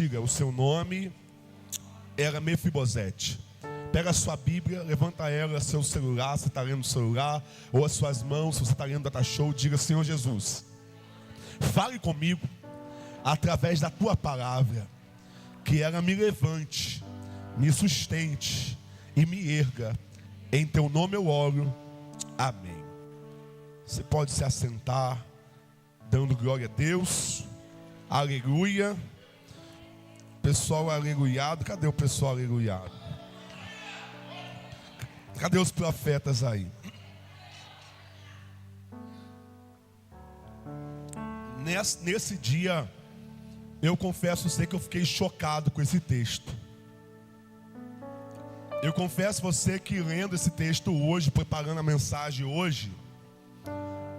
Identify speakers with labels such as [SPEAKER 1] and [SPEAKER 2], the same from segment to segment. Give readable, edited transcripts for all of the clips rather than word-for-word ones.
[SPEAKER 1] diga, o seu nome era Mefibosete. Pega a sua Bíblia, levanta ela, seu celular, se está lendo no celular, ou as suas mãos, se você está lendo Data Show, diga: Senhor Jesus, fale comigo através da tua palavra, que ela me levante, me sustente e me erga. Em teu nome eu oro, amém. Você pode se assentar, dando glória a Deus, aleluia. Pessoal aleluiado, cadê o pessoal aleluiado? Cadê os profetas aí? Nesse dia, eu confesso a você que eu fiquei chocado com esse texto. Eu confesso a você que lendo esse texto hoje, preparando a mensagem hoje,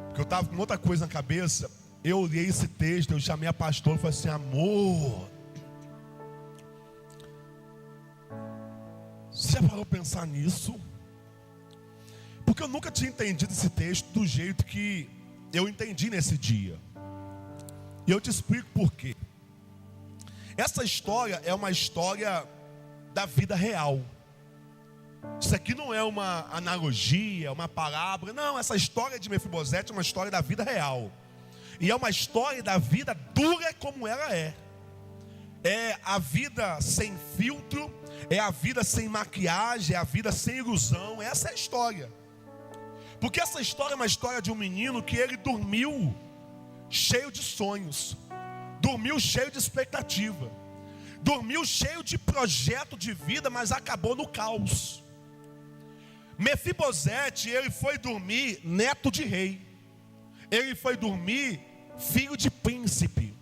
[SPEAKER 1] porque eu estava com outra coisa na cabeça, eu olhei esse texto, eu chamei a pastora e falei assim: amor, você já parou a pensar nisso? Porque eu nunca tinha entendido esse texto do jeito que eu entendi nesse dia. E eu te explico por quê. Essa história é uma história da vida real. Isso aqui não é uma analogia, uma parábola. Não, essa história de Mefibosete é uma história da vida real. E é uma história da vida dura como ela é. É a vida sem filtro, é a vida sem maquiagem, é a vida sem ilusão. Essa é a história. Porque essa história é uma história de um menino que ele dormiu cheio de sonhos, dormiu cheio de expectativa, dormiu cheio de projeto de vida, mas acabou no caos. Mefibosete, ele foi dormir neto de rei, ele foi dormir filho de príncipe,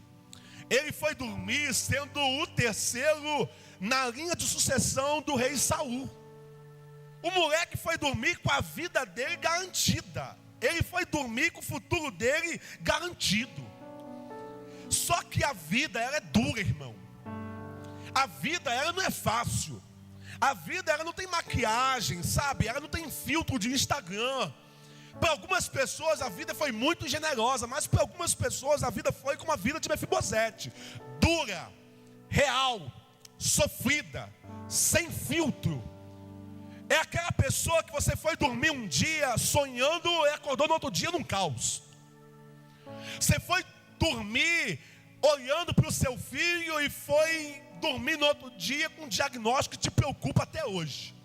[SPEAKER 1] ele foi dormir sendo o terceiro na linha de sucessão do rei Saul. O moleque foi dormir com a vida dele garantida. Ele foi dormir com o futuro dele garantido. Só que a vida, ela é dura, irmão. A vida, ela não é fácil. A vida, ela não tem maquiagem, sabe? Ela não tem filtro de Instagram. Para algumas pessoas a vida foi muito generosa, mas para algumas pessoas a vida foi como a vida de Mefibosete. Dura, real, sofrida, sem filtro. É aquela pessoa que você foi dormir um dia sonhando e acordou no outro dia num caos. Você foi dormir olhando para o seu filho e foi dormir no outro dia com um diagnóstico que te preocupa até hoje.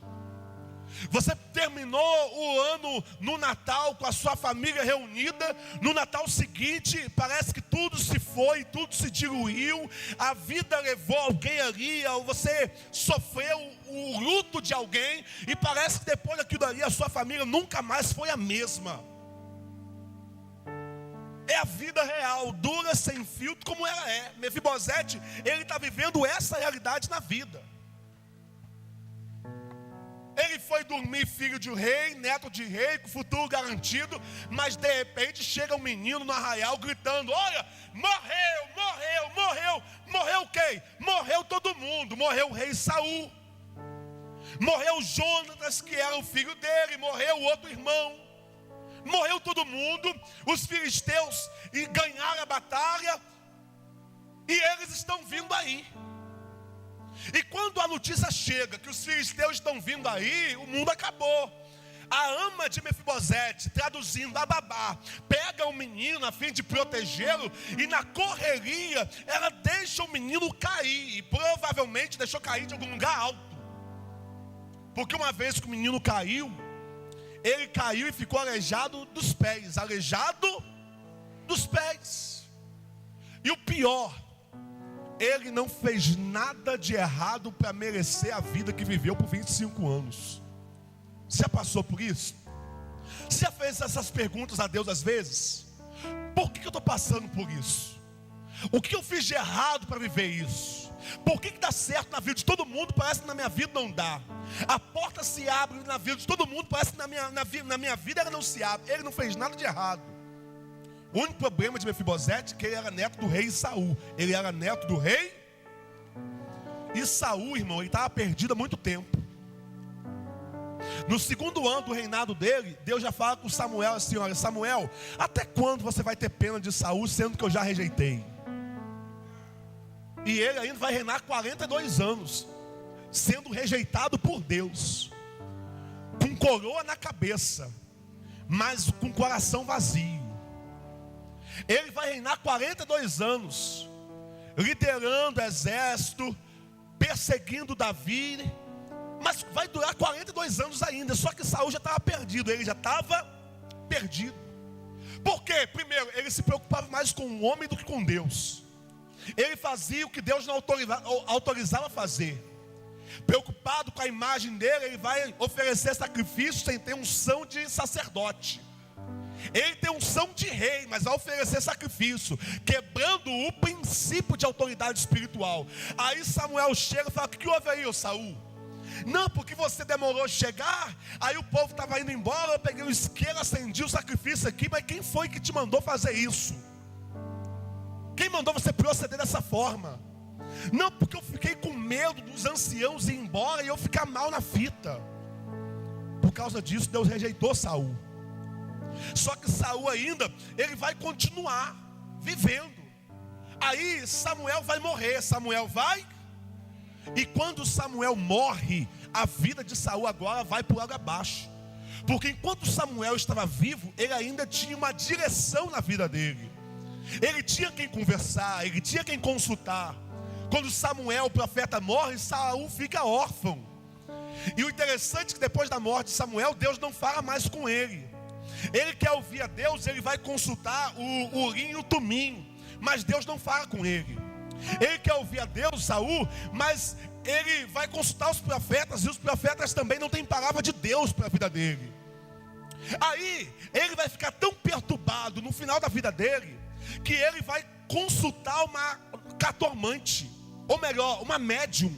[SPEAKER 1] Você terminou o ano no Natal com a sua família reunida. No Natal seguinte parece que tudo se foi, tudo se diluiu. A vida levou alguém ali, ou você sofreu o luto de alguém, e parece que depois daquilo ali a sua família nunca mais foi a mesma. É a vida real, dura, sem filtro, como ela é. Mefibosete, ele está vivendo essa realidade na vida. Ele foi dormir filho de rei, neto de rei, com futuro garantido. Mas de repente chega um menino no arraial gritando: olha, morreu, morreu, morreu. Morreu quem? Morreu todo mundo. Morreu o rei Saul, morreu Jonatas, que era o filho dele, morreu o outro irmão, morreu todo mundo. Os filisteus ganharam a batalha e eles estão vindo aí. E quando a notícia chega que os filisteus estão vindo aí, o mundo acabou. A ama de Mefibosete, traduzindo, a babá, pega o menino a fim de protegê-lo, e na correria ela deixa o menino cair, e provavelmente deixou cair de algum lugar alto. Porque uma vez que o menino caiu, ele caiu e ficou aleijado dos pés. Aleijado dos pés. E o pior, ele não fez nada de errado para merecer a vida que viveu por 25 anos. Você já passou por isso? Você já fez essas perguntas a Deus às vezes? Por que eu estou passando por isso? O que eu fiz de errado para viver isso? Por que dá certo na vida de todo mundo, parece que na minha vida não dá? A porta se abre na vida de todo mundo, parece que na minha vida ela não se abre. Ele não fez nada de errado. O único problema de Mefibosete é que ele era neto do rei Saul. Ele era neto do rei. E Saul, irmão, ele estava perdido há muito tempo. No segundo ano do reinado dele, Deus já fala com Samuel assim: olha, Samuel, até quando você vai ter pena de Saul, sendo que eu já rejeitei? E ele ainda vai reinar 42 anos, sendo rejeitado por Deus, com coroa na cabeça, mas com coração vazio. Ele vai reinar 42 anos, liderando exército, perseguindo Davi, mas vai durar 42 anos ainda. Só que Saul já estava perdido, ele já estava perdido. Por quê? Primeiro, ele se preocupava mais com o homem do que com Deus. Ele fazia o que Deus não autorizava fazer. Preocupado com a imagem dele, ele vai oferecer sacrifício sem ter unção de sacerdote. Ele tem unção de rei, mas vai oferecer sacrifício, quebrando o princípio de autoridade espiritual. Aí Samuel chega e fala: o que houve aí, ô Saul? Não, porque você demorou a chegar. Aí o povo estava indo embora, eu peguei o isqueiro, acendi o sacrifício aqui. Mas quem foi que te mandou fazer isso? Quem mandou você proceder dessa forma? Não, porque eu fiquei com medo dos anciãos ir embora e eu ficar mal na fita. Por causa disso, Deus rejeitou Saul. Só que Saul ainda, ele vai continuar vivendo. Aí Samuel vai morrer, e quando Samuel morre, a vida de Saul agora vai por água abaixo. Porque enquanto Samuel estava vivo, ele ainda tinha uma direção na vida dele. Ele tinha quem conversar, ele tinha quem consultar. Quando Samuel, o profeta, morre, Saul fica órfão. E o interessante é que depois da morte de Samuel, Deus não fala mais com ele. Ele quer ouvir a Deus, ele vai consultar o Urim e o Tumim, mas Deus não fala com ele. Ele quer ouvir a Deus, Saul, mas ele vai consultar os profetas, e os profetas também não têm palavra de Deus para a vida dele. Aí ele vai ficar tão perturbado no final da vida dele, que ele vai consultar uma cartomante, ou melhor, uma médium,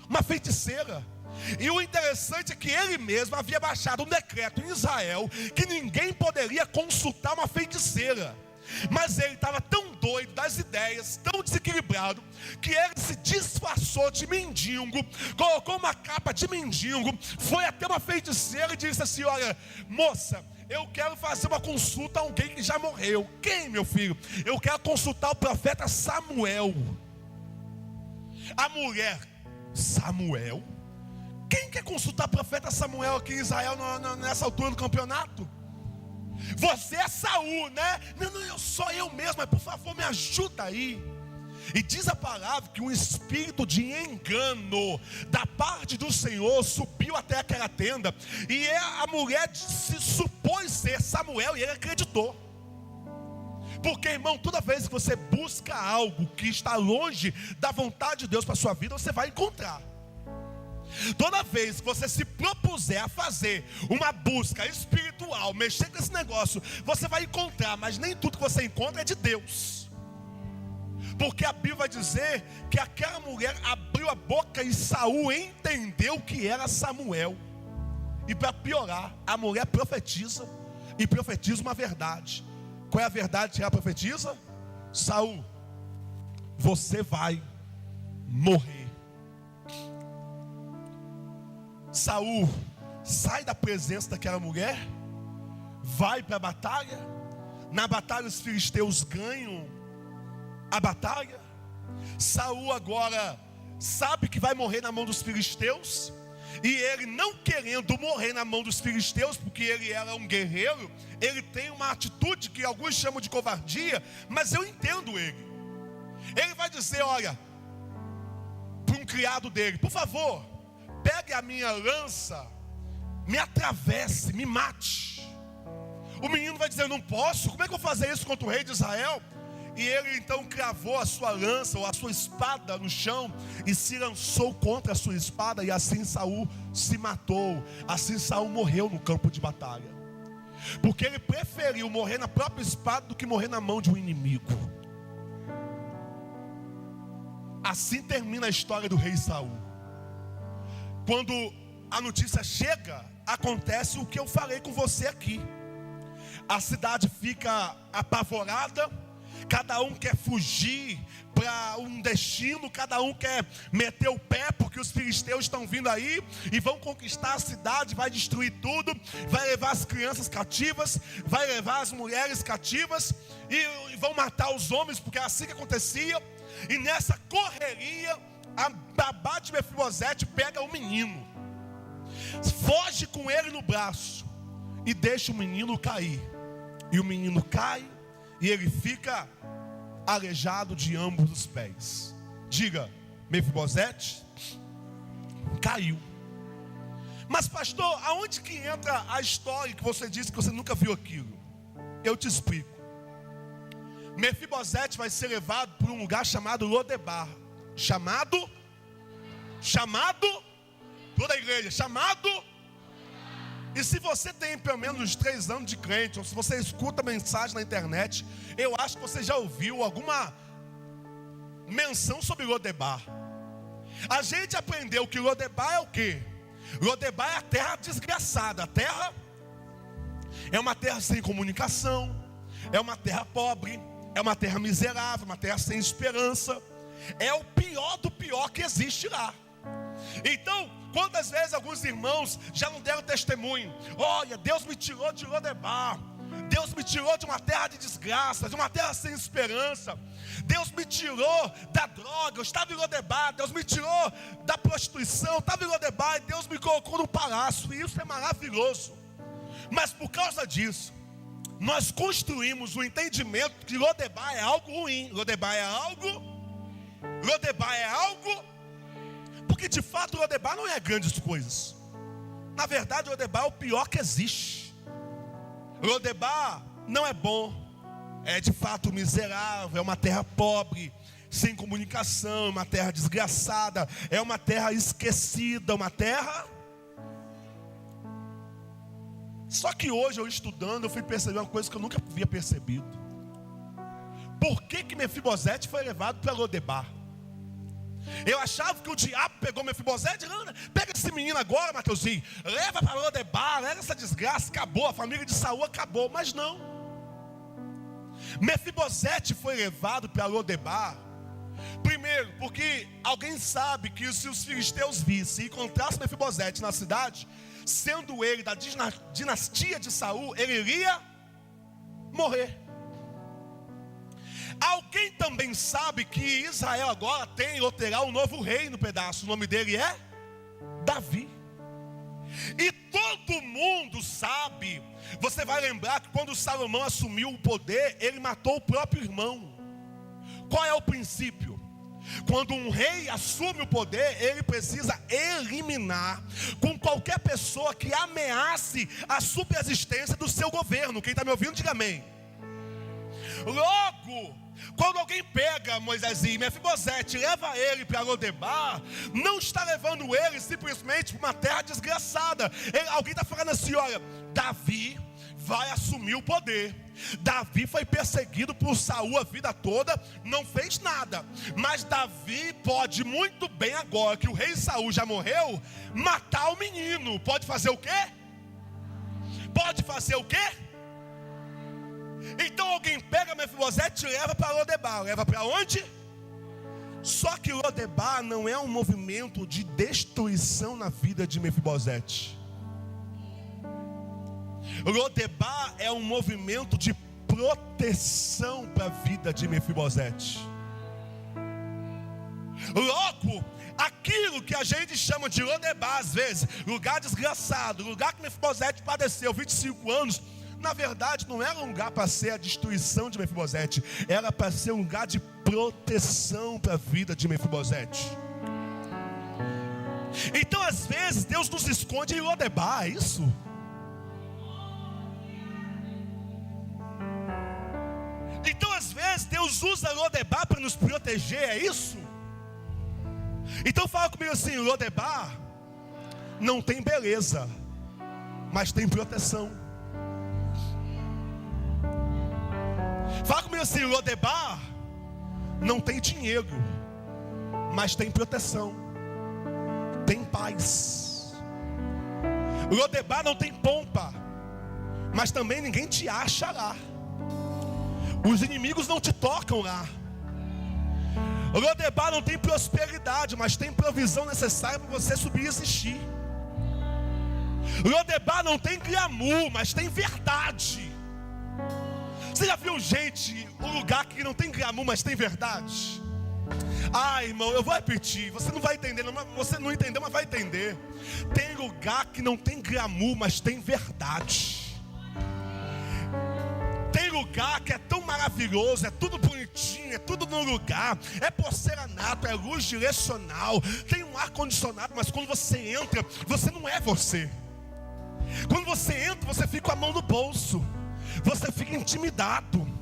[SPEAKER 1] uma feiticeira. E o interessante é que ele mesmo havia baixado um decreto em Israel que ninguém poderia consultar uma feiticeira. Mas ele estava tão doido das ideias, tão desequilibrado, que ele se disfarçou de mendigo, colocou uma capa de mendigo, foi até uma feiticeira e disse assim: olha, moça, eu quero fazer uma consulta a alguém que já morreu. Quem, meu filho? Eu quero consultar o profeta Samuel. A mulher: Samuel? Quem quer consultar o profeta Samuel aqui em Israel nessa altura do campeonato? Você é Saul, né? Não, sou eu mesmo, mas por favor me ajuda aí. E diz a palavra que um espírito de engano da parte do Senhor subiu até aquela tenda, e a mulher se supôs ser Samuel, e ele acreditou. Porque, irmão, toda vez que você busca algo que está longe da vontade de Deus para a sua vida, você vai encontrar. Toda vez que você se propuser a fazer uma busca espiritual, mexer com esse negócio, você vai encontrar, mas nem tudo que você encontra é de Deus. Porque a Bíblia vai dizer que aquela mulher abriu a boca e Saul entendeu que era Samuel. E para piorar, a mulher profetiza, e profetiza uma verdade. Qual é a verdade que ela profetiza? Saul, você vai morrer. Saul sai da presença daquela mulher, vai para a batalha. Na batalha os filisteus ganham a batalha. Saul agora sabe que vai morrer na mão dos filisteus, e ele, não querendo morrer na mão dos filisteus, porque ele era um guerreiro, ele tem uma atitude que alguns chamam de covardia, mas eu entendo ele. Ele vai dizer, olha, para um criado dele: por favor, pegue a minha lança, me atravesse, me mate. O menino vai dizer: eu não posso, como é que eu vou fazer isso contra o rei de Israel? E ele então cravou a sua lança, ou a sua espada no chão, e se lançou contra a sua espada, e assim Saul se matou. Assim Saul morreu no campo de batalha, porque ele preferiu morrer na própria espada do que morrer na mão de um inimigo. Assim termina a história do rei Saul. Quando a notícia chega, acontece o que eu falei com você aqui. A cidade fica apavorada, cada um quer fugir para um destino, cada um quer meter o pé, porque os filisteus estão vindo aí e vão conquistar a cidade, vai destruir tudo, vai levar as crianças cativas, vai levar as mulheres cativas, e vão matar os homens, porque é assim que acontecia. E nessa correria, a babá de Mefibosete pega o menino, foge com ele no braço e deixa o menino cair. E o menino cai e ele fica aleijado de ambos os pés. Diga, Mefibosete caiu. Mas pastor, aonde que entra a história que você disse que você nunca viu aquilo? Eu te explico. Mefibosete vai ser levado para um lugar chamado Lodebar. Chamado, toda a igreja, chamado. E se você tem pelo menos 3 anos de crente, ou se você escuta mensagem na internet, eu acho que você já ouviu alguma menção sobre Lodebar. A gente aprendeu que Lodebar é o quê? Lodebar é a terra desgraçada. A terra é uma terra sem comunicação, é uma terra pobre, é uma terra miserável, uma terra sem esperança. É o pior do pior que existe lá. Então, quantas vezes alguns irmãos já não deram testemunho? Olha, Deus me tirou de Lodebar, Deus me tirou de uma terra de desgraça, de uma terra sem esperança. Deus me tirou da droga, eu estava em Lodebar. Deus me tirou da prostituição, eu estava em Lodebar. E Deus me colocou no palácio, e isso é maravilhoso. Mas por causa disso, nós construímos o entendimento que Lodebar é algo ruim. Lodebar é algo, porque de fato Lodebar não é grandes coisas. Na verdade, Lodebar é o pior que existe. Lodebar não é bom, é de fato miserável, é uma terra pobre, sem comunicação, uma terra desgraçada, é uma terra esquecida, uma terra. Só que hoje eu estudando, eu fui perceber uma coisa que eu nunca havia percebido. Por que Mefibosete foi levado para Lodebar? Eu achava que o diabo pegou Mefibosete. Pega esse menino agora, Mateuzinho, leva para Lodebar, leva essa desgraça, acabou, a família de Saul acabou. Mas não. Mefibosete foi levado para Lodebar. Primeiro, porque alguém sabe que se os filisteus vissem e encontrassem Mefibosete na cidade, sendo ele da dinastia de Saul, ele iria morrer. Alguém também sabe que Israel agora tem ou terá um novo rei no pedaço. O nome dele é Davi. E todo mundo sabe. Você vai lembrar que quando Salomão assumiu o poder, ele matou o próprio irmão. Qual é o princípio? Quando um rei assume o poder, ele precisa eliminar com qualquer pessoa que ameace a subsistência do seu governo. Quem está me ouvindo, diga amém. Logo, quando alguém pega Moisés e Mefibosete e leva ele para Lodebar, não está levando ele simplesmente para uma terra desgraçada. Alguém está falando assim: olha, Davi vai assumir o poder. Davi foi perseguido por Saul a vida toda, não fez nada. Mas Davi pode muito bem, agora que o rei Saul já morreu, matar o menino. Pode fazer o quê? Pode fazer o quê? Então alguém pega Mefibosete e leva para Lodebar. Leva para onde? Só que Lodebar não é um movimento de destruição na vida de Mefibosete. Lodebar é um movimento de proteção para a vida de Mefibosete. Logo, aquilo que a gente chama de Lodebar, às vezes, lugar desgraçado, lugar que Mefibosete padeceu 25 anos, na verdade não era um lugar para ser a destruição de Mefibosete, era para ser um lugar de proteção para a vida de Mefibosete. Então às vezes Deus nos esconde em Lodebar, é isso? Então às vezes Deus usa Lodebar para nos proteger, é isso? Então fala comigo assim: Lodebar não tem beleza, mas tem proteção. Fala comigo assim: Lodebar não tem dinheiro, mas tem proteção, tem paz. Lodebar não tem pompa, mas também ninguém te acha lá. Os inimigos não te tocam lá. Lodebar não tem prosperidade, mas tem provisão necessária para você subir e existir. Lodebar não tem glamour, mas tem verdade. Você já viu gente, um lugar que não tem glamour, mas tem verdade? Irmão, eu vou repetir. Você não vai entender, você não entendeu, mas vai entender. Tem lugar que não tem glamour, mas tem verdade. Tem lugar que é tão maravilhoso, é tudo bonitinho, é tudo no lugar, é porcelanato, é luz direcional, tem um ar-condicionado, mas quando você entra, você não é você. Quando você entra, você fica com a mão no bolso, você fica intimidado.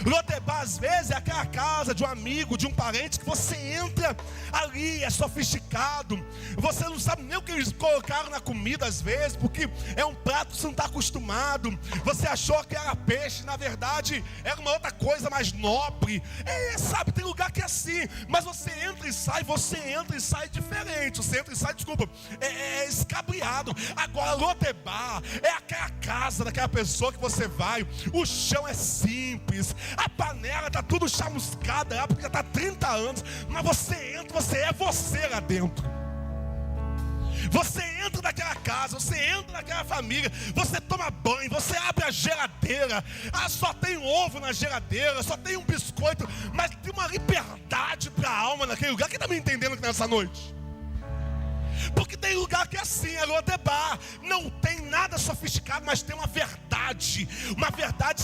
[SPEAKER 1] Lodebar às vezes é aquela casa de um amigo, de um parente, que você entra ali, é sofisticado, você não sabe nem o que eles colocaram na comida às vezes, porque é um prato que você não está acostumado. Você achou que era peixe, na verdade era uma outra coisa mais nobre. Sabe, tem lugar que é assim, mas você entra e sai diferente. Você entra e sai, escabriado. Agora Lodebar é aquela casa daquela pessoa que você vai, o chão é simples, a panela está tudo chamuscada lá, porque já está há 30 anos, mas você entra, você é você lá dentro. Você entra naquela casa, você entra naquela família, você toma banho, você abre a geladeira, só tem ovo na geladeira, só tem um biscoito, mas tem uma liberdade para a alma naquele lugar. Quem está me entendendo aqui nessa noite? Porque tem lugar que é assim, é Lodebar, não tem nada sofisticado, mas tem uma verdade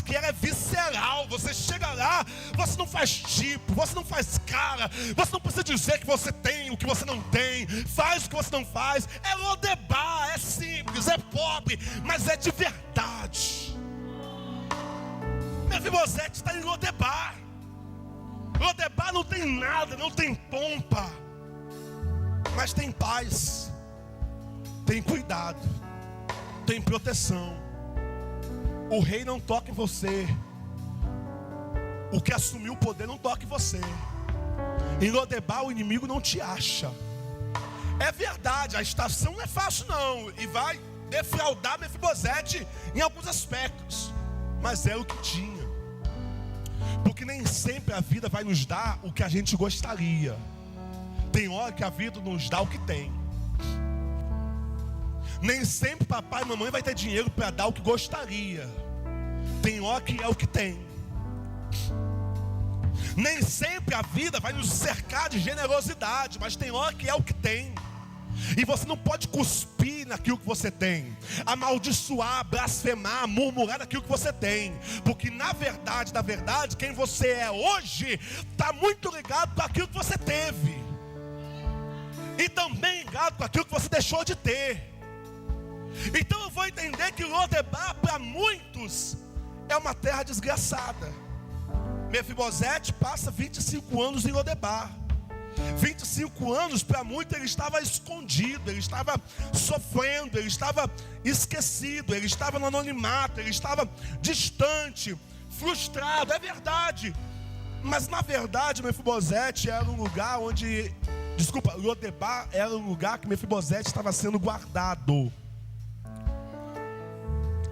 [SPEAKER 1] que ela é visceral. Você chega lá, você não faz tipo, você não faz cara, você não precisa dizer que você tem o que você não tem, faz o que você não faz. É Lodebar, é simples, é pobre, mas é de verdade. Mefibosete está em Lodebar. Lodebar não tem nada, não tem pompa, mas tem paz, tem cuidado, tem proteção. O rei não toca em você, o que assumiu o poder não toca em você. Em Lodebar o inimigo não te acha. É verdade, a estação não é fácil não, e vai defraudar Mefibosete em alguns aspectos, mas é o que tinha. Porque nem sempre a vida vai nos dar o que a gente gostaria. Tem hora que a vida nos dá o que tem. Nem sempre papai e mamãe vai ter dinheiro para dar o que gostaria. Tem hora que é o que tem. Nem sempre a vida vai nos cercar de generosidade, mas tem hora que é o que tem. E você não pode cuspir naquilo que você tem, amaldiçoar, blasfemar, murmurar naquilo que você tem, porque na verdade, quem você é hoje está muito ligado com aquilo que você teve, e também ligado com aquilo que você deixou de ter. Então eu vou entender que Lodebar para muitos é uma terra desgraçada. Mefibosete passa 25 anos em Lodebar. 25 anos para muitos ele estava escondido, ele estava sofrendo, ele estava esquecido, ele estava no anonimato, ele estava distante, frustrado, é verdade. Mas na verdade Mefibosete era um lugar onde, Lodebar era um lugar que Mefibosete estava sendo guardado.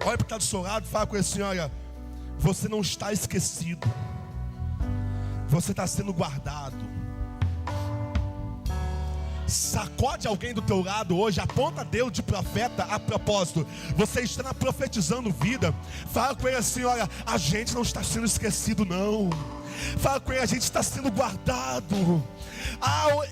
[SPEAKER 1] Olha para o que está do seu lado e fala com ele assim: olha, você não está esquecido, você está sendo guardado. Sacode alguém do teu lado hoje, aponta Deus de profeta a propósito. Você está profetizando vida. Fala com ele assim: olha, a gente não está sendo esquecido não. Fala com ele: a gente está sendo guardado.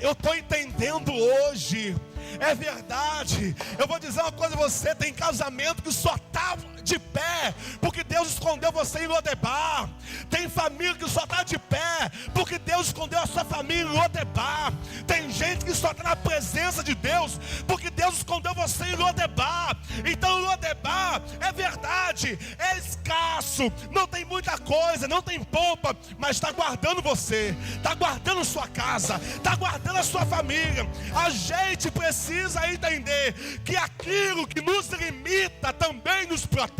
[SPEAKER 1] Eu estou entendendo hoje. É verdade. Eu vou dizer uma coisa a você: tem casamento que só está de pé porque Deus escondeu você em Lodebar. Tem família que só está de pé porque Deus escondeu a sua família em Lodebar. Tem gente que só está na presença de Deus porque Deus escondeu você em Lodebar. Então Lodebar é verdade, é escasso, não tem muita coisa, não tem pompa, mas está guardando você, está guardando sua casa, está guardando a sua família. A gente precisa entender que aquilo que nos limita também nos protege.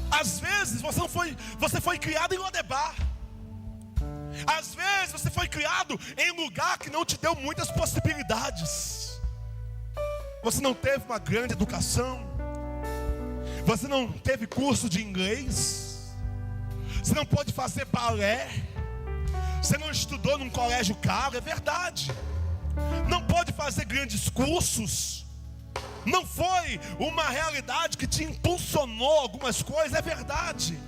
[SPEAKER 1] Às vezes você foi criado em Lodebar. Às vezes você foi criado em um lugar que não te deu muitas possibilidades. Você não teve uma grande educação, você não teve curso de inglês, você não pôde fazer balé, você não estudou num colégio caro, é verdade. Não pôde fazer grandes cursos, não foi uma realidade que te impulsionou algumas coisas, é verdade.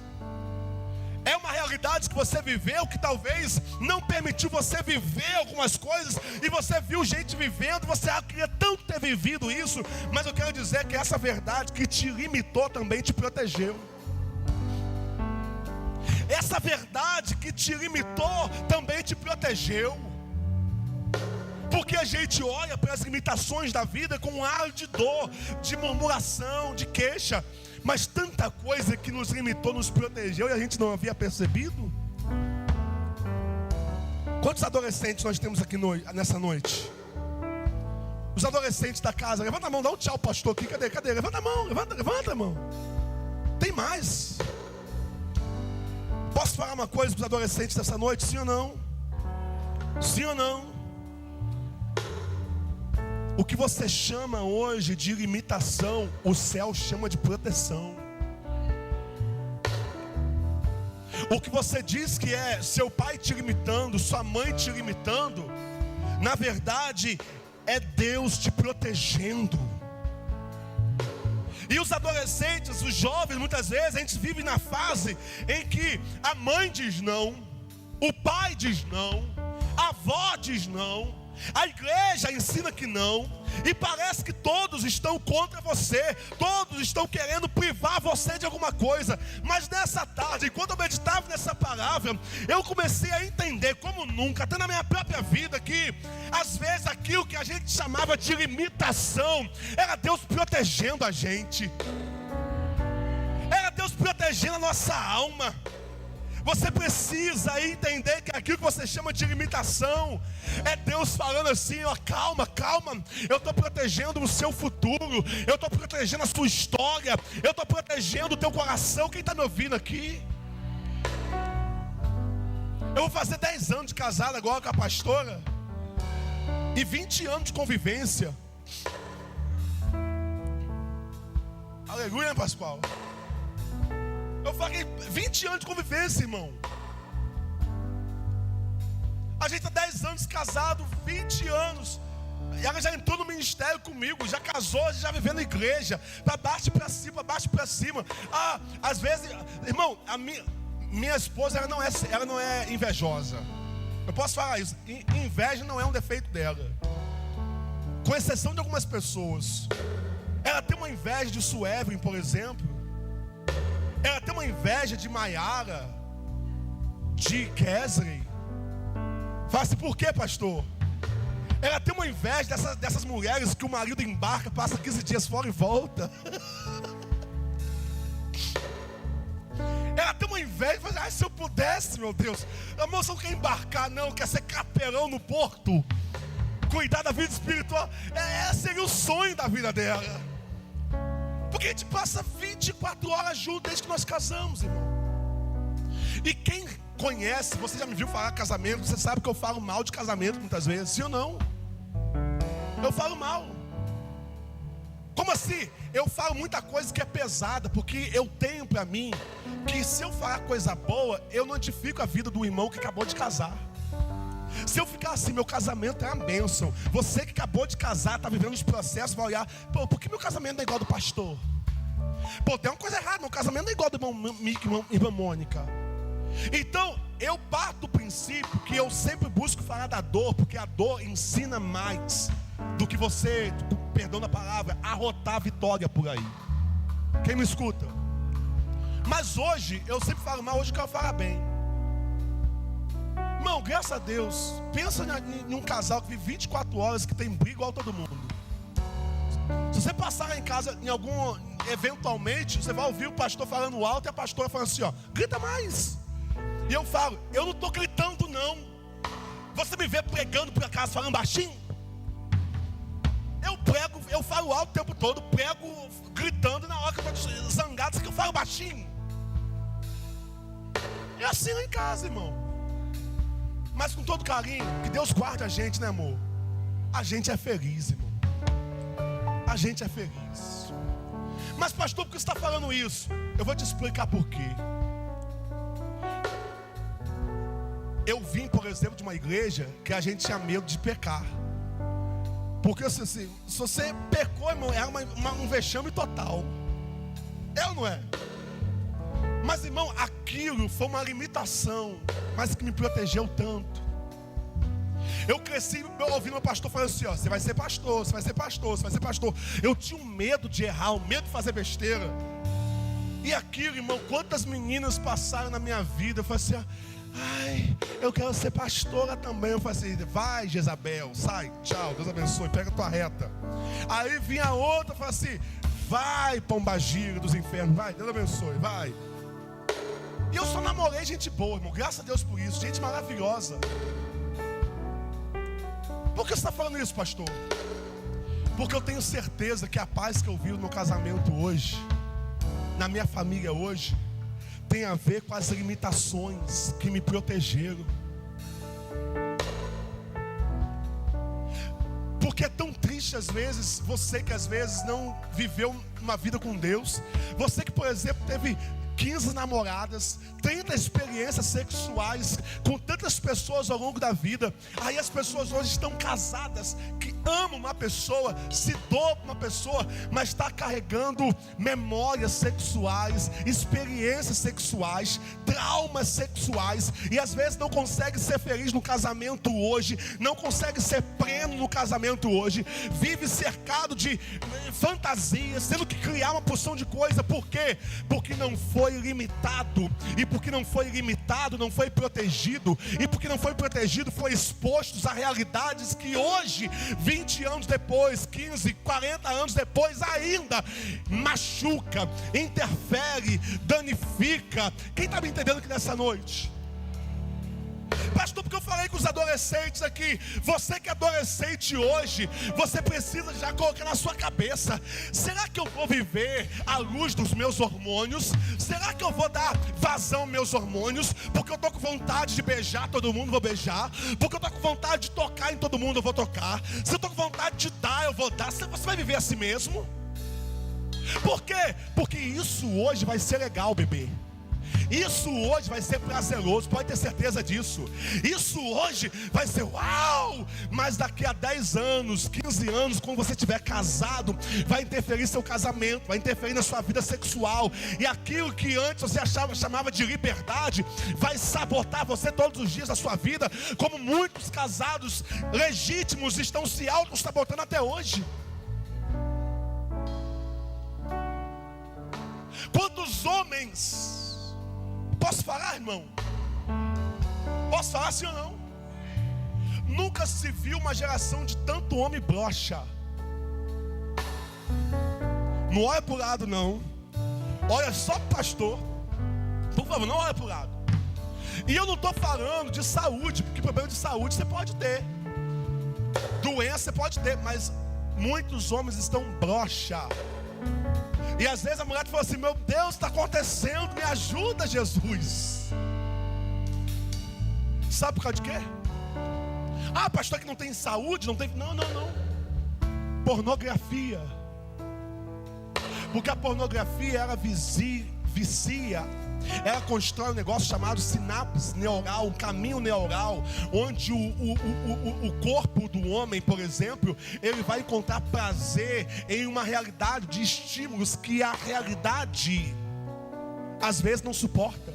[SPEAKER 1] É uma realidade que você viveu, que talvez não permitiu você viver algumas coisas, e você viu gente vivendo, você queria tanto ter vivido isso, mas eu quero dizer que essa verdade que te limitou também te protegeu. Essa verdade que te limitou também te protegeu. Porque a gente olha para as limitações da vida com um ar de dor, de murmuração, de queixa, mas tanta coisa que nos limitou, nos protegeu e a gente não havia percebido. Quantos adolescentes nós temos aqui nessa noite? Os adolescentes da casa, levanta a mão, dá um tchau, pastor, aqui, cadê? Levanta a mão, levanta a mão. Tem mais? Posso falar uma coisa para os adolescentes dessa noite, sim ou não? Sim ou não? O que você chama hoje de limitação, o céu chama de proteção. O que você diz que é seu pai te limitando, sua mãe te limitando, na verdade é Deus te protegendo. E os adolescentes, os jovens, muitas vezes a gente vive na fase em que a mãe diz não, o pai diz não, a avó diz não, a igreja ensina que não, e parece que todos estão contra você, todos estão querendo privar você de alguma coisa. Mas nessa tarde, quando eu meditava nessa palavra, eu comecei a entender como nunca, até na minha própria vida, que às vezes aquilo que a gente chamava de limitação era Deus protegendo a gente, era Deus protegendo a nossa alma. Você precisa entender que aquilo que você chama de limitação é Deus falando assim, ó, calma, eu estou protegendo o seu futuro, eu estou protegendo a sua história, eu estou protegendo o teu coração. Quem está me ouvindo aqui? Eu vou fazer 10 anos de casado agora com a pastora, e 20 anos de convivência. Aleluia, né, Pascoal? Eu falei 20 anos de convivência, irmão. A gente tá 10 anos casado, 20 anos. E ela já entrou no ministério comigo, já casou, já viveu na igreja, para baixo e para cima, baixo e para cima. Ah, às vezes, irmão, minha esposa ela não é invejosa. Eu posso falar isso. Inveja não é um defeito dela, com exceção de algumas pessoas. Ela tem uma inveja de Suelen, por exemplo. Ela tem uma inveja de Maiara, de Kesley. Fala assim, por quê, pastor? Ela tem uma inveja dessas mulheres que o marido embarca, passa 15 dias fora e volta. Ela tem uma inveja, fala, se eu pudesse, meu Deus. A moça não quer embarcar, não, quer ser capelão no porto, cuidar da vida espiritual. Seria o sonho da vida dela. Porque a gente passa 24 horas juntos desde que nós casamos, irmão. E quem conhece, você já me viu falar casamento, você sabe que eu falo mal de casamento muitas vezes, sim ou não? Eu falo mal. Como assim? Eu falo muita coisa que é pesada, porque eu tenho para mim que se eu falar coisa boa, eu não edifico a vida do irmão que acabou de casar. Se eu ficar assim, meu casamento é uma bênção. Você que acabou de casar, está vivendo os processos, vai olhar, pô, por que meu casamento não é igual do pastor? Pô, tem uma coisa errada, meu casamento não é igual do irmão Mick e irmã Mônica. Então, eu parto do princípio que eu sempre busco falar da dor, porque a dor ensina mais do que você, perdão da palavra, arrotar a vitória por aí. Quem me escuta? Mas hoje, eu sempre falo mal, hoje eu quero falar bem. Irmão, graças a Deus, pensa em um casal que vive 24 horas, que tem briga igual todo mundo. Se você passar lá em casa, eventualmente, você vai ouvir o pastor falando alto e a pastora falando assim, ó, grita mais. E eu falo, eu não estou gritando não. Você me vê pregando por acaso, falando baixinho? Eu prego, eu falo alto o tempo todo, prego gritando, na hora que eu estou zangado, que eu falo baixinho. É assim lá em casa, irmão. Mas com todo carinho, que Deus guarde a gente, né, amor? A gente é feliz, irmão. A gente é feliz. Mas pastor, por que você está falando isso? Eu vou te explicar por quê. Eu vim, por exemplo, de uma igreja que a gente tinha medo de pecar. Porque assim, se você pecou, irmão, é um vexame total. É ou não é? Mas, irmão, aquilo foi uma limitação, mas que me protegeu tanto. Eu cresci ouvindo meu pastor falando assim, ó, você vai ser pastor, você vai ser pastor, você vai ser pastor. Eu tinha um medo de errar, um medo de fazer besteira. E aquilo, irmão, quantas meninas passaram na minha vida. Eu falei assim, ai, eu quero ser pastora também. Eu falei assim, vai Jezabel, sai, tchau, Deus abençoe, pega a tua reta. Aí vinha outra, falei assim, vai pombagira dos infernos, vai, Deus abençoe, vai. E eu só namorei gente boa, irmão, graças a Deus por isso, gente maravilhosa. Por que você está falando isso, pastor? Porque eu tenho certeza que a paz que eu vivo no casamento hoje, na minha família hoje, tem a ver com as limitações que me protegeram. Porque é tão triste às vezes, você que às vezes não viveu uma vida com Deus, você que, por exemplo, teve 15 namoradas, 30 experiências sexuais com tantas pessoas ao longo da vida. Aí as pessoas hoje estão casadas, que amam uma pessoa, se doam para uma pessoa, mas está carregando memórias sexuais, experiências sexuais, traumas sexuais, e às vezes não consegue ser feliz no casamento hoje, não consegue ser pleno no casamento hoje, vive cercado de fantasias, tendo que criar uma porção de coisa. Por quê? Porque não foi limitado, e porque não foi limitado, não foi protegido, e porque não foi protegido, foi exposto a realidades que hoje, 20 anos depois, 15, 40 anos depois, ainda machuca, interfere, danifica. Quem está me entendendo aqui nessa noite? Pastor, porque eu falei com os adolescentes aqui, você que é adolescente hoje, você precisa já colocar na sua cabeça, será que eu vou viver à luz dos meus hormônios? Será que eu vou dar vazão aos meus hormônios? Porque eu estou com vontade de beijar todo mundo, vou beijar. Porque eu estou com vontade de tocar em todo mundo, eu vou tocar. Se eu estou com vontade de dar, eu vou dar. Você vai viver assim mesmo? Por quê? Porque isso hoje vai ser legal, bebê. Isso hoje vai ser prazeroso, pode ter certeza disso. Isso hoje vai ser uau. Mas daqui a 10 anos, 15 anos, quando você estiver casado, vai interferir em seu casamento, vai interferir na sua vida sexual. E aquilo que antes você chamava de liberdade, vai sabotar você todos os dias da sua vida. Como muitos casados legítimos estão se auto-sabotando até hoje. Quantos homens... Posso falar, irmão? Posso falar sim ou não? Nunca se viu uma geração de tanto homem broxa. Não olha para o lado não. Olha só para o pastor. Por favor, não olha para o lado. E eu não estou falando de saúde, porque problema de saúde você pode ter, doença você pode ter, mas muitos homens estão broxa. E às vezes a mulher fala assim, meu Deus, está acontecendo, me ajuda, Jesus. Sabe por causa de quê? Ah, pastor, que não tem saúde, não tem... Não. Pornografia. Porque a pornografia, ela vicia. Ela constrói um negócio chamado sinapse neural, um caminho neural, onde o corpo do homem, por exemplo, ele vai encontrar prazer em uma realidade de estímulos que a realidade às vezes não suporta.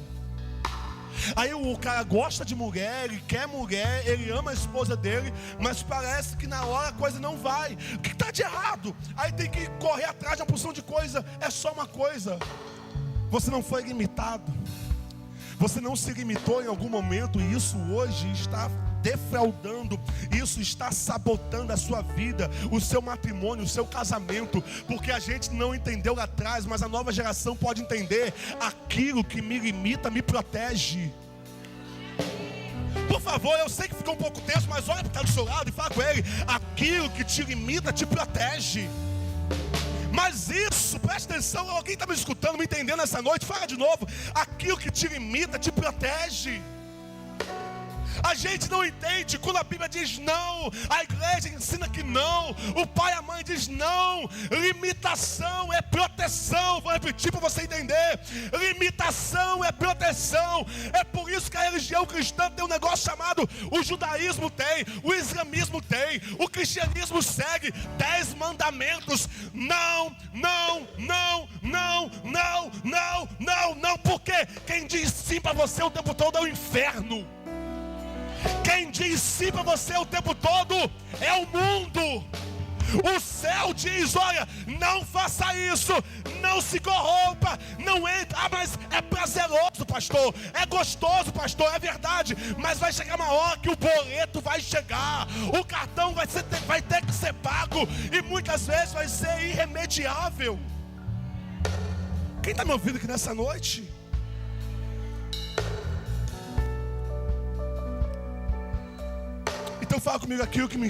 [SPEAKER 1] Aí o cara gosta de mulher, ele quer mulher, ele ama a esposa dele, mas parece que na hora a coisa não vai. O que está de errado? Aí tem que correr atrás de uma porção de coisa. É só uma coisa. Você não foi limitado. Você não se limitou em algum momento, e isso hoje está defraudando, isso está sabotando a sua vida, o seu matrimônio, o seu casamento, porque a gente não entendeu lá atrás, mas a nova geração pode entender. Aquilo que me limita me protege. Por favor, eu sei que ficou um pouco tenso, mas olha para o cara do seu lado e fala com ele: aquilo que te limita te protege. Mas isso, presta atenção, alguém está me escutando, me entendendo essa noite? Fala de novo. Aquilo que te limita te protege. A gente não entende quando a Bíblia diz não, a igreja ensina que não, o pai e a mãe diz não. Limitação é proteção. Vou repetir para você entender: limitação é proteção. É por isso que a religião cristã tem um negócio chamado, o judaísmo tem, o islamismo tem, o cristianismo segue 10 mandamentos. Não, não, não, não, não, não, não, não. Porque quem diz sim para você o tempo todo é o inferno. Quem diz sim para você o tempo todo é o mundo. O céu diz: olha, não faça isso, não se corrompa, não entre. Ah, mas é prazeroso, pastor, é gostoso, pastor, é verdade. Mas vai chegar uma hora que o boleto vai chegar, o cartão vai ter que ser pago, e muitas vezes vai ser irremediável. Quem está me ouvindo aqui nessa noite? Então fala comigo aquilo que me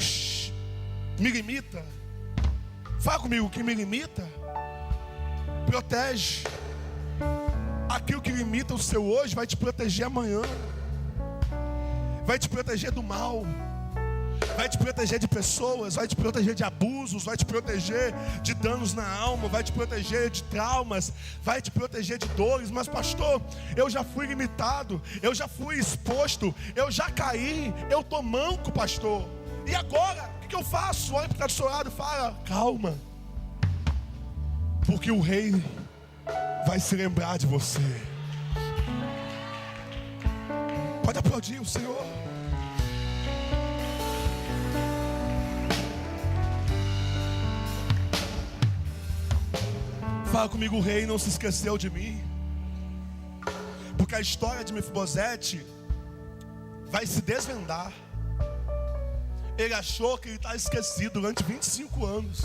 [SPEAKER 1] limita. Fala comigo: o que me limita protege. Aquilo que limita o seu hoje vai te proteger amanhã. Vai te proteger do mal. Vai te proteger de pessoas. Vai te proteger de abusos. Vai te proteger de danos na alma. Vai te proteger de traumas. Vai te proteger de dores. Mas pastor, eu já fui limitado, eu já fui exposto, eu já caí, eu tô manco, pastor. E agora? O que eu faço? Olha para o que está do seu lado e fala: calma, porque o rei vai se lembrar de você. Pode aplaudir o Senhor. Fala comigo: o rei não se esqueceu de mim. Porque a história de Mefibosete vai se desvendar. Ele achou que ele estava esquecido durante 25 anos.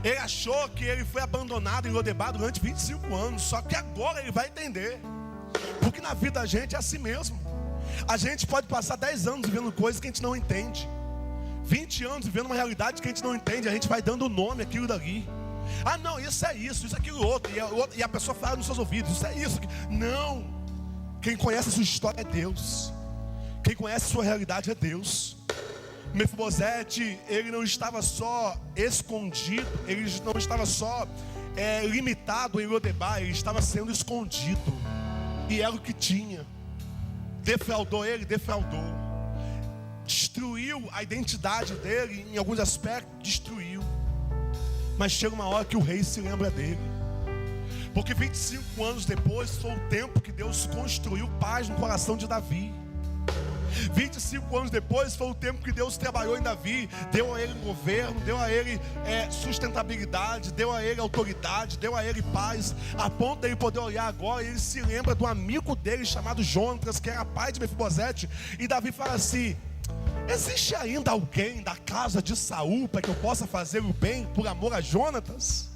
[SPEAKER 1] Ele achou que ele foi abandonado em Lodebar durante 25 anos. Só que agora ele vai entender. Porque na vida da gente é assim mesmo. A gente pode passar 10 anos vivendo coisas que a gente não entende, 20 anos vivendo uma realidade que a gente não entende. A gente vai dando nome àquilo dali. Ah não, isso é isso, isso é aquilo outro. E a pessoa fala nos seus ouvidos: isso é isso. Não. Quem conhece a sua história é Deus. Quem conhece a sua realidade é Deus. Mefibosete, ele não estava só escondido, ele não estava só limitado em Lodebar, ele estava sendo escondido. E era o que tinha. Defraudou ele, defraudou. Destruiu a identidade dele, em alguns aspectos, destruiu. Mas chega uma hora que o rei se lembra dele. Porque 25 anos depois foi o tempo que Deus construiu paz no coração de Davi. 25 anos depois foi o tempo que Deus trabalhou em Davi. Deu a ele governo, deu a ele sustentabilidade, deu a ele autoridade, deu a ele paz, a ponto de ele poder olhar agora e ele se lembra do amigo dele chamado Jonatas, que era pai de Mefibosete. E Davi fala assim: existe ainda alguém da casa de Saul para que eu possa fazer o bem por amor a Jonatas?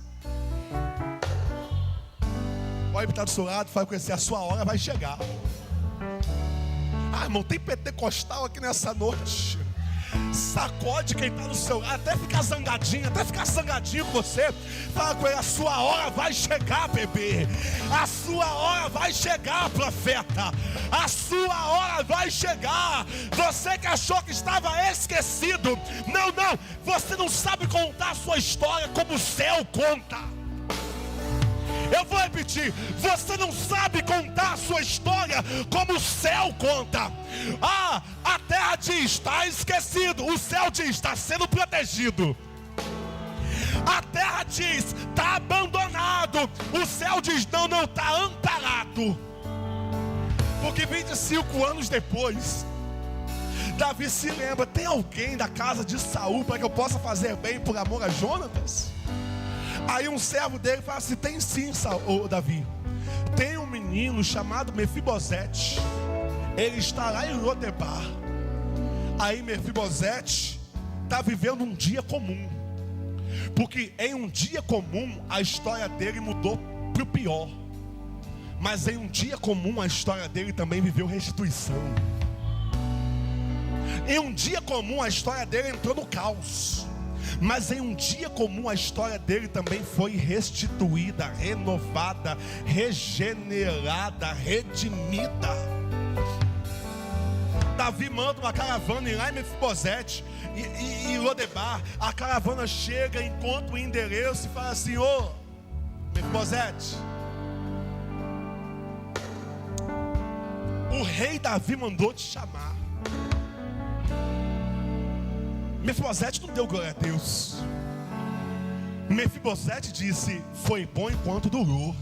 [SPEAKER 1] Olha para estar do seu lado e fala com você: a sua hora vai chegar. Ah, irmão, tem pentecostal aqui nessa noite. Sacode quem está no seu lado, até ficar zangadinho com você. Fala com ele: a sua hora vai chegar, bebê. A sua hora vai chegar, profeta. A sua hora vai chegar. Você que achou que estava esquecido, não, você não sabe contar a sua história como o céu conta. Eu vou repetir: você não sabe contar a sua história como o céu conta. Ah, a terra diz: está esquecido. O céu diz: está sendo protegido. A terra diz: está abandonado. O céu diz: não, está amparado. Porque 25 anos depois, Davi se lembra: tem alguém da casa de Saul para que eu possa fazer bem por amor a Jonatas? Aí um servo dele fala assim: tem sim, Davi. Tem um menino chamado Mefibosete. Ele está lá em Lodebar. Aí Mefibosete está vivendo um dia comum. Porque em um dia comum a história dele mudou para o pior. Mas em um dia comum a história dele também viveu restituição. Em um dia comum a história dele entrou no caos. Mas em um dia comum a história dele também foi restituída, renovada, regenerada, redimida. Davi manda uma caravana ir lá em Mefibosete e Lodebar. A caravana chega, encontra o endereço e fala assim: ô Mefibosete, o rei Davi mandou te chamar. Mefibosete não deu glória a Deus. Mefibosete disse: foi bom enquanto durou.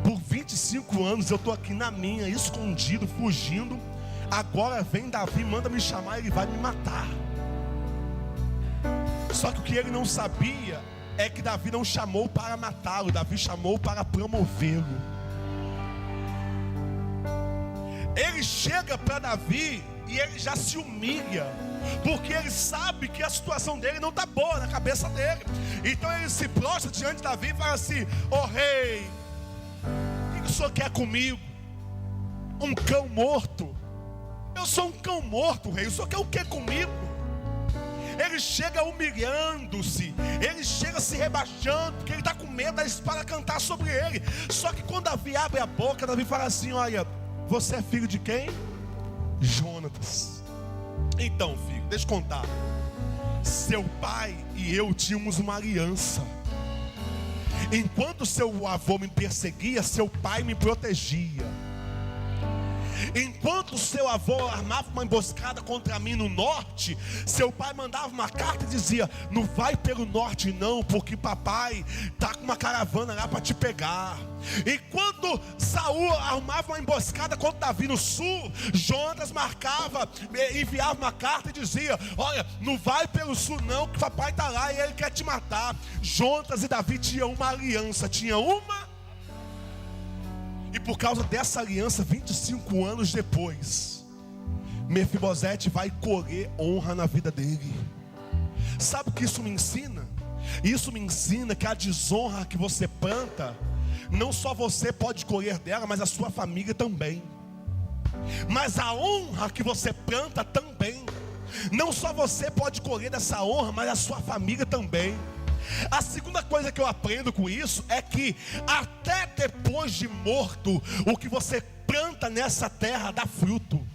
[SPEAKER 1] Por 25 anos eu estou aqui na minha, escondido, fugindo. Agora vem Davi, manda me chamar, ele vai me matar. Só que o que ele não sabia é que Davi não chamou para matá-lo, Davi chamou para promovê-lo. Ele chega para Davi e ele já se humilha, porque ele sabe que a situação dele não está boa na cabeça dele. Então ele se prostra diante de Davi e fala assim: ô rei, o que o senhor quer comigo? Um cão morto? Eu sou um cão morto, rei. O senhor quer o que comigo? Ele chega humilhando-se, ele chega se rebaixando, porque ele está com medo da espada cantar sobre ele. Só que quando Davi abre a boca, Davi fala assim: olha, você é filho de quem? Jonatas. Então, filho, deixa eu contar. Seu pai e eu tínhamos uma aliança. Enquanto seu avô me perseguia, seu pai me protegia. Enquanto seu avô armava uma emboscada contra mim no norte, seu pai mandava uma carta e dizia: não vai pelo norte não, porque papai está com uma caravana lá para te pegar. Enquanto Saul armava uma emboscada contra Davi no sul, Jonatas enviava uma carta e dizia: olha, não vai pelo sul não, que papai está lá e ele quer te matar. Jonatas e Davi tinham uma aliança, e por causa dessa aliança, 25 anos depois, Mefibosete vai colher honra na vida dele. Sabe o que isso me ensina? Isso me ensina que a desonra que você planta, não só você pode colher dela, mas a sua família também. Mas a honra que você planta também, não só você pode colher dessa honra, mas a sua família também. A segunda coisa que eu aprendo com isso é que até depois de morto, o que você planta nessa terra dá fruto.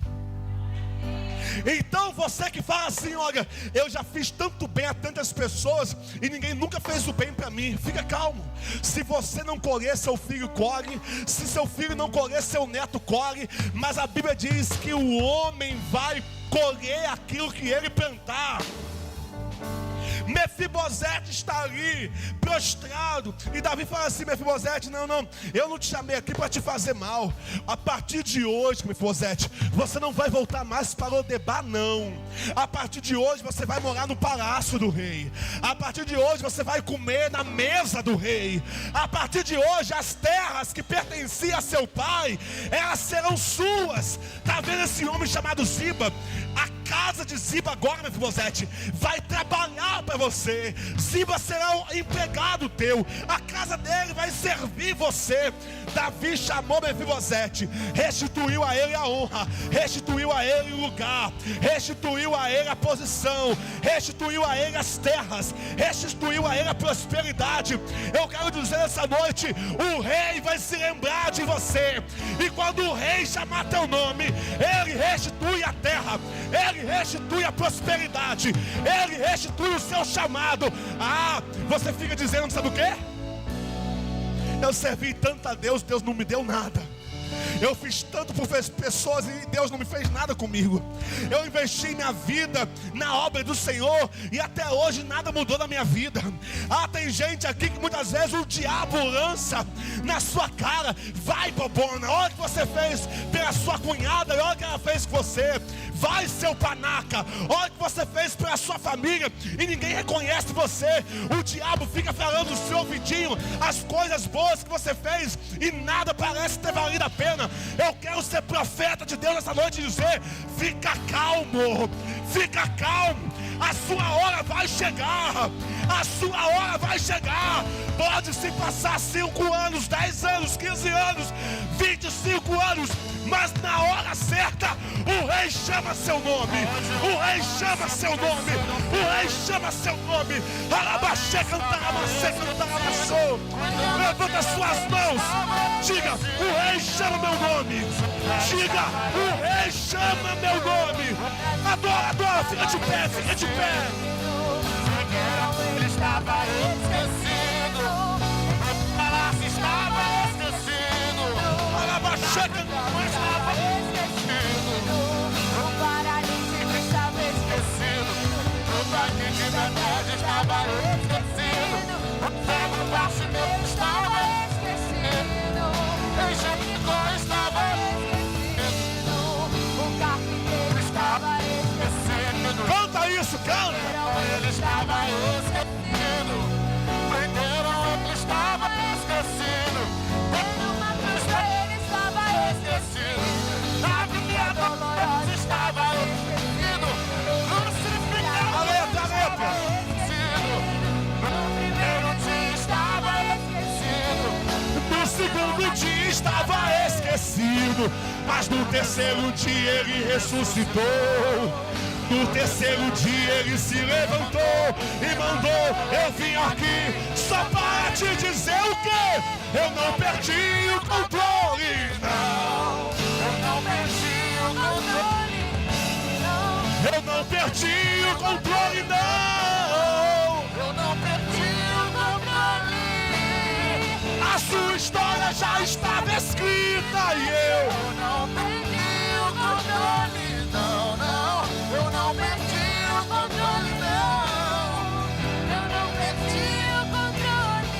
[SPEAKER 1] Então você que fala assim: olha, eu já fiz tanto bem a tantas pessoas e ninguém nunca fez o bem para mim, fica calmo. Se você não colher, seu filho colhe. Se seu filho não colher, seu neto colhe. Mas a Bíblia diz que o homem vai colher aquilo que ele plantar. Mefibosete está ali, prostrado, e Davi fala assim: Mefibosete, não, eu não te chamei aqui para te fazer mal. A partir de hoje, Mefibosete, você não vai voltar mais para Lodebar, não. A partir de hoje você vai morar no palácio do rei. A partir de hoje você vai comer na mesa do rei. A partir de hoje as terras que pertenciam a seu pai, elas serão suas. Está vendo esse homem chamado Ziba? A casa de Ziba agora, Mefibosete, vai trabalhar para você. Ziba será um empregado teu. A casa dele vai servir você. Davi chamou Mefibosete, restituiu a ele a honra, restituiu a ele o lugar, restituiu a ele a posição, restituiu a ele as terras, restituiu a ele a prosperidade. Eu quero dizer essa noite: o rei vai se lembrar de você. E quando o rei chamar teu nome, ele restitui a terra, ele restitui a prosperidade, ele restitui o seu chamado. Você fica dizendo, sabe o quê? Eu servi tanto a Deus, Deus não me deu nada. Eu fiz tanto por pessoas e Deus não me fez nada comigo. Eu investi minha vida na obra do Senhor e até hoje nada mudou na minha vida. Tem gente aqui que muitas vezes o diabo lança na sua cara: vai, bobona, olha o que você fez pela sua cunhada, olha o que ela fez com você. Vai, seu panaca, olha o que você fez pela sua família e ninguém reconhece você. O diabo fica falando no seu ouvidinho as coisas boas que você fez e nada parece ter valido a pena. Eu quero ser profeta de Deus essa noite e dizer: fica calmo, fica calmo. A sua hora vai chegar, a sua hora vai chegar. Pode se passar 5 anos, 10 anos, 15 anos, 25 anos, mas na hora certa O Rei chama seu nome. O Rei chama seu nome. O Rei chama seu nome. Levanta suas mãos. Diga, o Rei chama meu nome. Diga, o Rei chama meu nome. Adora, adora, fica de pé, fica de pé.
[SPEAKER 2] Ele estava esquecido. O palácio estava esquecido.
[SPEAKER 1] Alabaxeca.
[SPEAKER 2] Estava esquecido. O paralítico estava esquecido. O tanque de Betesda estava esquecido. O cego Bartimeu estava esquecido. Em Jericó estava esquecido. O carpinteiro estava esquecido.
[SPEAKER 1] Canta isso, canta.
[SPEAKER 2] Ele estava esquecido. Prenderam, ele estava esquecido. Deram uma cruz pra ele, estava esquecido. A via dolorosa estava esquecido. Crucificado,
[SPEAKER 1] A letra.
[SPEAKER 2] esquecido. No primeiro dia estava esquecido.
[SPEAKER 1] No segundo dia estava esquecido, mas no terceiro dia ele ressuscitou. No terceiro dia ele se levantou e mandou: eu vim aqui só para te dizer o quê? Eu não perdi o controle, não.
[SPEAKER 2] Eu não perdi o controle. Não,
[SPEAKER 1] Eu não perdi o controle, não.
[SPEAKER 2] eu não perdi o controle.
[SPEAKER 1] A sua história já estava escrita e
[SPEAKER 2] Eu não perdi o controle, não, não. Eu não perdi o controle, não. Eu não perdi o controle.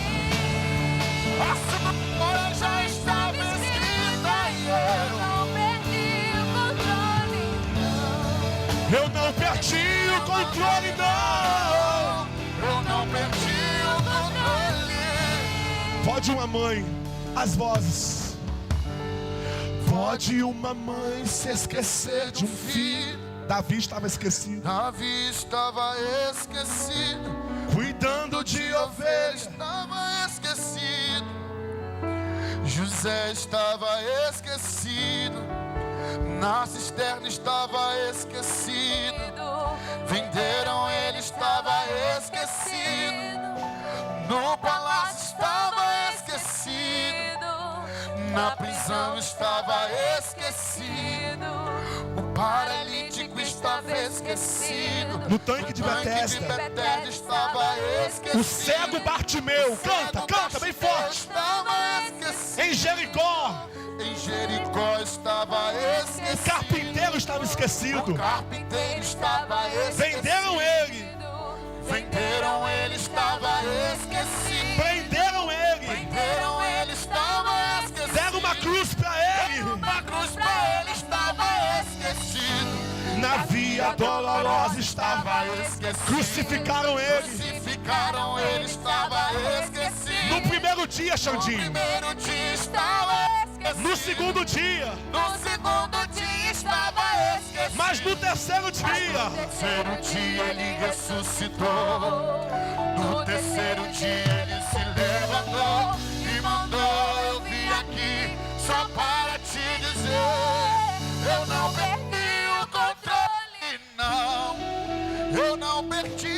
[SPEAKER 2] A sua história já estava escrita e eu não perdi o controle, não.
[SPEAKER 1] eu não perdi o controle, não.
[SPEAKER 2] Eu não perdi o controle.
[SPEAKER 1] Pode uma mãe, as vozes. Pode uma mãe se esquecer de um filho. Davi estava esquecido,
[SPEAKER 2] Davi estava esquecido.
[SPEAKER 1] cuidando de ovelhas.
[SPEAKER 2] Estava esquecido. José estava esquecido. Na cisterna estava esquecido. Venderam, ele estava esquecido. No palácio estava esquecido. Na prisão estava esquecido. O paralítico estava esquecido.
[SPEAKER 1] No tanque de Betesda,
[SPEAKER 2] Betesda estava esquecido.
[SPEAKER 1] o cego Bartimeu, canta bem forte.
[SPEAKER 2] Estava esquecido.
[SPEAKER 1] Em Jericó,
[SPEAKER 2] Em Jericó estava
[SPEAKER 1] o
[SPEAKER 2] esquecido.
[SPEAKER 1] carpinteiro estava
[SPEAKER 2] O
[SPEAKER 1] esquecido.
[SPEAKER 2] carpinteiro estava esquecido.
[SPEAKER 1] Venderam ele,
[SPEAKER 2] Venderam, ele estava esquecido.
[SPEAKER 1] prenderam ele,
[SPEAKER 2] Venderam, ele estava esquecido.
[SPEAKER 1] deram uma cruz para ele.
[SPEAKER 2] Uma cruz pra ele estava esquecido.
[SPEAKER 1] Na via dolorosa estava,
[SPEAKER 2] esquecido.
[SPEAKER 1] crucificaram ele.
[SPEAKER 2] Crucificaram, ele estava esquecido.
[SPEAKER 1] No primeiro dia,
[SPEAKER 2] No
[SPEAKER 1] Xandinho.
[SPEAKER 2] primeiro dia estava esquecido.
[SPEAKER 1] No segundo dia,
[SPEAKER 2] No segundo dia estava esquecido.
[SPEAKER 1] mas no terceiro dia,
[SPEAKER 2] No terceiro dia ele ressuscitou. No terceiro dia ele se levantou e mandou: eu vim aqui só para te dizer, eu não perdi o controle, não. Eu não perdi